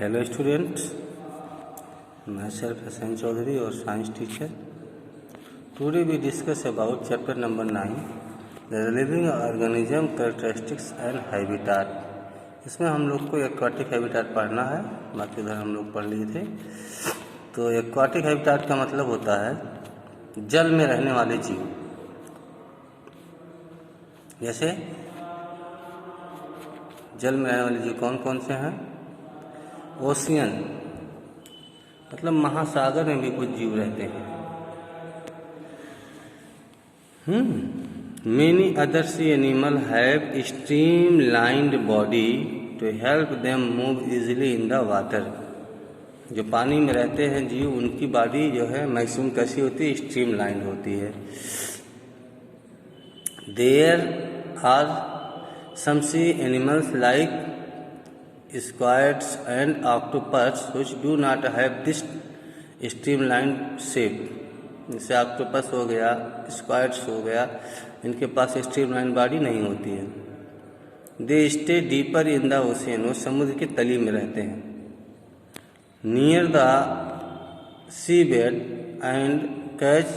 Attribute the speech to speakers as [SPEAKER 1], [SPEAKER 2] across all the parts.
[SPEAKER 1] Hello students, मैं self Hasan Chaudhary और science teacher. Today we discuss about chapter number 9 the living organism characteristics and habitat. इसमें हम लोग को एक्वाटिक हैबिटाट पढ़ना है, बाकी उधर हम लोग पढ़ लिए थे। तो एक्वाटिक हैबिटाट का मतलब होता है जल में रहने वाले जीव। जैसे जल में रहने वाले जीव कौन कौन से हैं? ओशियन मतलब महासागर में भी कुछ जीव रहते हैं। Many other sea animal have streamlined body to help them move easily in the water. जो पानी में रहते हैं जीव, उनकी बॉडी जो है मैक्सिमम कैसी होती है? स्ट्रीम लाइंड होती है। There are some sea animals like squids and octopus which do not have this streamlined shape। जैसे ऑक्टोपस हो गया, स्क्वाइड्स हो गया, इनके पास स्ट्रीमलाइन बॉडी नहीं होती है। They stay deeper in the ocean, वो समुद्र की तली में रहते हैं। Near the sea bed and catch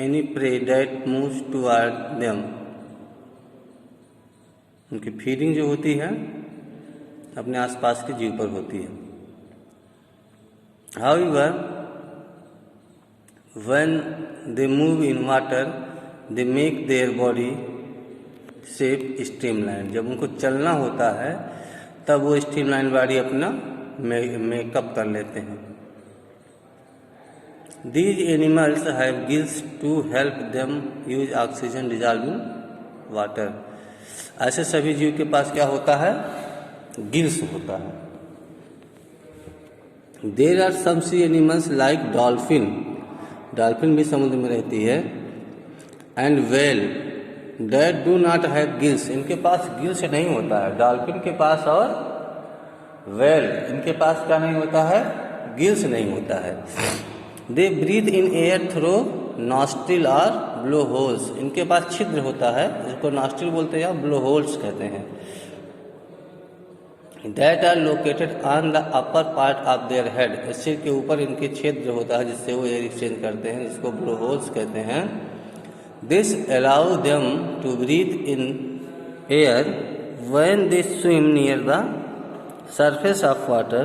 [SPEAKER 1] any prey that moves toward them. उनकी फीडिंग जो होती है अपने आसपास के जीव पर होती है। However, when they move in water, they make their body shape streamlined। जब उनको चलना होता है तब वो स्ट्रीमलाइन बॉडी अपना मेकअप कर लेते हैं। These animals have gills to help them use oxygen dissolved in water। ऐसे सभी जीव के पास क्या होता है? गिल्स होता है। There are some sea animals like dolphin, dolphin भी समुद्र में रहती है। And whale that do not have gills, इनके पास गिल्स नहीं होता है। डॉल्फिन के पास और वेल इनके पास क्या नहीं होता है? गिल्स नहीं होता है। They breathe in air through nostril और ब्लो होल्स, इनके पास छिद्र होता है, इसको नॉस्ट्रिल बोलते हैं या ब्लो होल्स कहते हैं। That are located on the upper part of their head, सिर के ऊपर इनके छिद्र होता है जिससे वो एयर एक्सचेंज करते हैं, जिसको ब्लो होल्स कहते हैं। This allow them to breathe in air when they swim near the surface of water।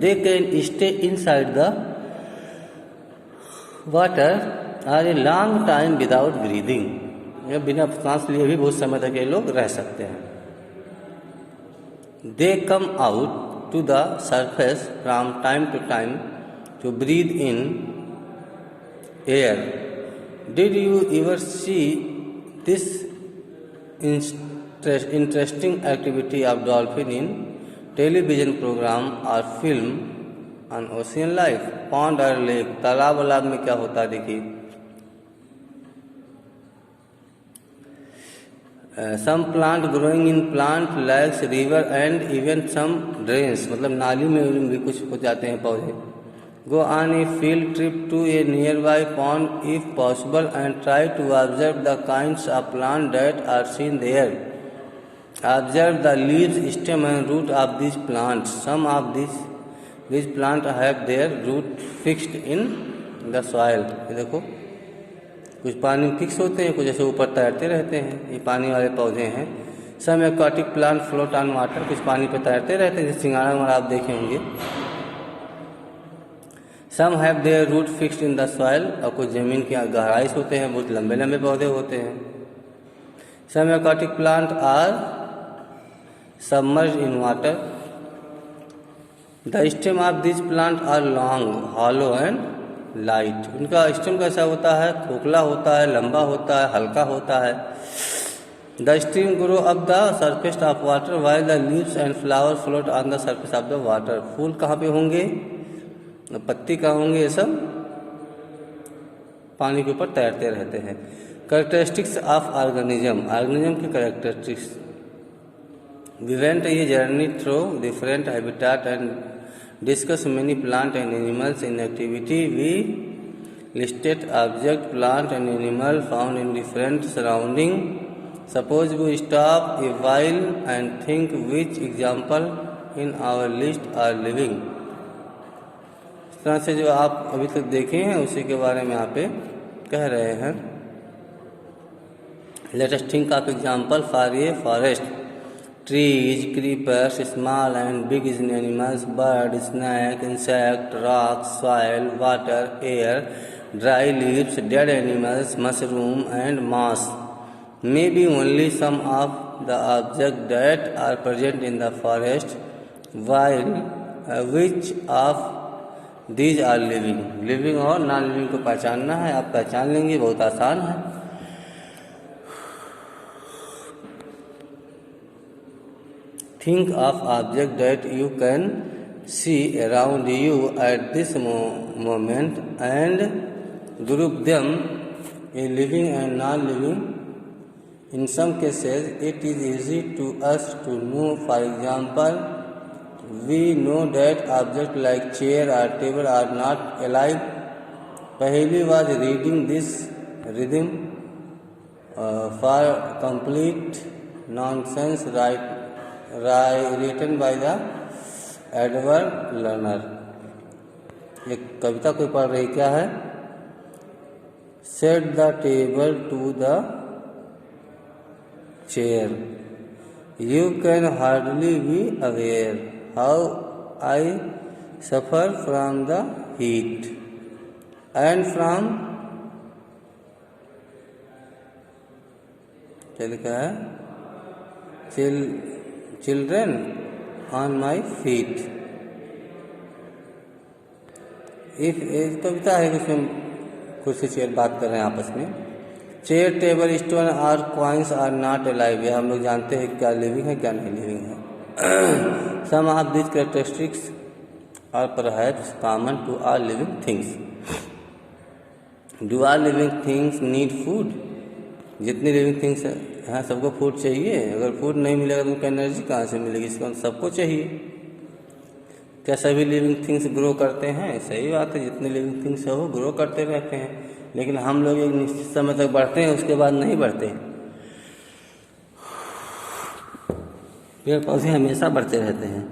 [SPEAKER 1] They can stay inside the water for a long time without breathing। बिना सांस लिए भी बहुत समय तक ये लोग रह सकते हैं। They come out to the surface from time to time to breathe in air। Did you ever see this interesting activity of dolphin in television program or film on ocean life? Pond or lake, तालाब वालाब में क्या होता है देखिए। Some plant growing in plant lakes river and even some drains, मतलब नाली में भी कुछ हो जाते हैं पौधे। Go on a field trip to a nearby pond if possible and try to observe the kinds of plant that are seen there. Observe the leaves, stem and root of this plant. Some of this plant have their root fixed in the soil. देखो कुछ पानी में fix होते हैं, कुछ ऐसे ऊपर तैरते रहते हैं, ये पानी वाले पौधे हैं। Some aquatic plant float on water, कुछ पानी पे तैरते रहते हैं, जैसे सिंगाड़ा वगैरह आप देखे होंगे। Some have their root fixed in the soil, और कुछ जमीन की गहराई से होते हैं, बहुत लंबे लंबे पौधे होते हैं। Some aquatic plant are submerged in water. The stem of this plant are long, hollow and light. उनका स्टेम कैसा होता है? खोखला होता है, लंबा होता है, हल्का होता है। The stem grow up the surface of water while the leaves and flower float on the surface of the water. फूल कहाँ पे होंगे? पत्ती कहाँ होंगे? ये सब पानी के ऊपर तैरते रहते हैं। कैरेक्टरिस्टिक्स ऑफ ऑर्गेनिज्म, ऑर्गेनिज्म की characteristics. We went a journey through different habitat and discuss many plant and animals in activity। We listed object, plant and animal found in different surrounding। Suppose we stop a while and think which example in our list are living। इस तरह से जो आप अभी तक देखे हैं उसी के बारे में यहाँ पे कह रहे हैं। Let us think of example for a forest. Trees, creepers, small and big animals, bird, snake, insect, rock, soil, water, air, dry leaves, dead animals, mushroom and moss may be only some of the objects that are present in the forest, while which of these are living। Living और non living को पहचानना है, आप पहचान लेंगे, बहुत आसान है। Think of objects that you can see around you at this moment and group them in living and non-living। In some cases, it is easy to us to know. For example, we know that objects like chair or table are not alive। Paheli was reading this rhythm for complete nonsense written by the Edward Learner। एक कविता कोई पढ़ रही, क्या है? Set the table to the chair, you can hardly be aware how I suffer from the heat and from children on my feet। एक कविता है जिसमें कुर्सी चेयर बात कर रहे हैं आपस में। चेयर, टेबल, स्टोन और कॉइन्स आर नॉट अलाइव। ये हम लोग जानते हैं क्या लिविंग है क्या नहीं लिविंग है। Some of this characteristics are perhaps common to all living things. Do all living things need food? जितनी लिविंग थिंग्स हैं सबको फूड चाहिए। अगर फूड नहीं मिलेगा तो उनको एनर्जी कहाँ से मिलेगी? इसको सबको चाहिए। क्या सभी लिविंग थिंग्स ग्रो करते हैं? सही बात है, जितने लिविंग थिंग्स है वो ग्रो करते रहते हैं, लेकिन हम लोग एक निश्चित समय तक बढ़ते हैं, उसके बाद नहीं बढ़ते। पेड़ पौधे हमेशा बढ़ते रहते हैं।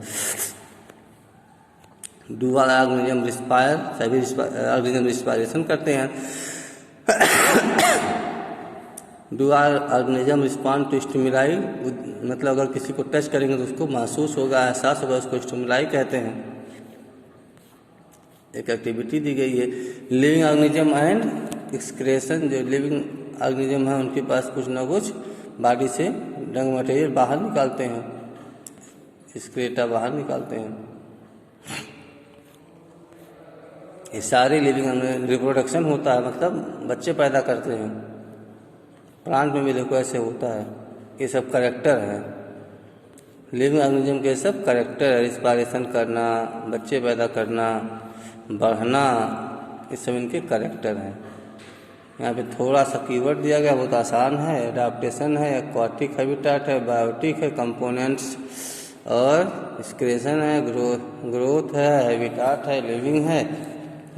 [SPEAKER 1] Do all organism respire? सभी ऑर्गेनिज्म रिस्पायरेशन करते हैं। Do all organism respond to stimuli? मतलब अगर किसी को टच करेंगे तो उसको महसूस होगा, एहसास होगा, उसको स्टिमुलाई कहते हैं। एक एक्टिविटी दी गई है। Living organism and excretion. जो लिविंग ऑर्गेनिज्म है उनके पास कुछ ना कुछ बॉडी से डंग मटेरियल बाहर निकालते हैं, एक्सक्रेटा बाहर निकालते हैं। ये सारे लिविंग रिप्रोडक्शन होता है, मतलब बच्चे पैदा करते हैं। प्लांट में भी देखो ऐसे होता है। ये सब करेक्टर है लिविंग ऑर्गेनिज्म के, सब करेक्टर है। रिस्पायरेशन करना, बच्चे पैदा करना, बढ़ना, ये सब इनके करेक्टर हैं। यहाँ पे थोड़ा सा कीवर्ड दिया गया, बहुत आसान है। एडाप्टेशन है, एक्वाटिक हैबिटेट है, बायोटिक है, कंपोनेंट्स और एक्सक्रेशन है, ग्रोथ है, हैबिटेट है, लिविंग है,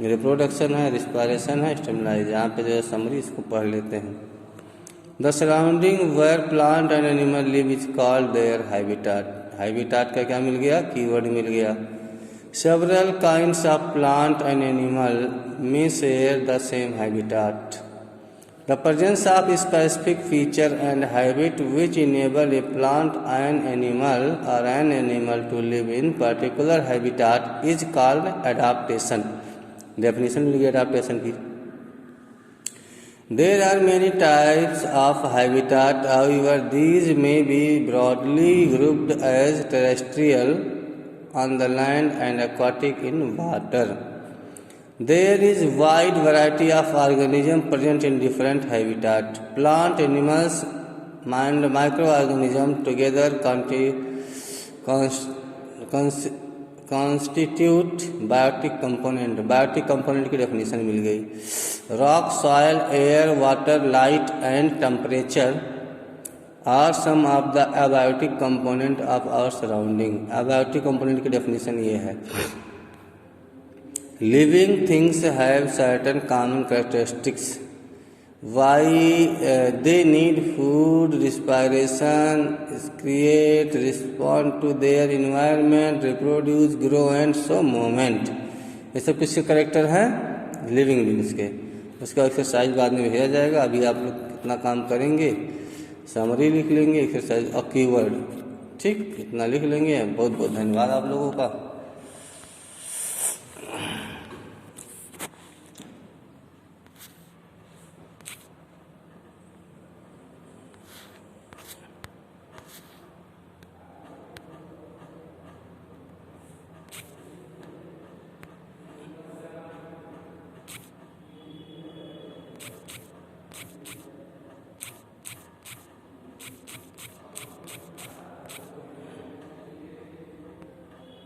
[SPEAKER 1] रिप्रोडक्शन है, रिस्पायरेशन है, स्टिमुलाई। यहाँ पे जो है समरी इसको पढ़ लेते हैं। The surrounding where plant and animal live is called their habitat. Habitat का क्या मिल गया? कीवर्ड मिल गया। Several kinds of plant and animal may share the same habitat. The presence of specific feature and habit which enable a plant, an animal, or an animal to live in particular habitat is called adaptation। Definition मिल गई adaptation की। There are many types of habitat, however these may be broadly grouped as terrestrial on the land and aquatic in water। There is wide variety of organisms present in different habitat। Plant, animals and microorganisms together constitute biotic component। biotic component की definition मिल गई। Rock, soil, air, water, light and temperature are some of the abiotic component of our surrounding। abiotic component की definition ये है। living things have certain common characteristics why they need food, respiration, create, respond to their environment, reproduce, grow and show movement. ये सब किसके character हैं? Living beings के। उसका exercise बाद में भेजा जाएगा। अभी आप लोग कितना काम करेंगे, समरी लिख लेंगे, एक्सरसाइज और कीवर्ड, ठीक, इतना लिख लेंगे। बहुत बहुत धन्यवाद आप लोगों का।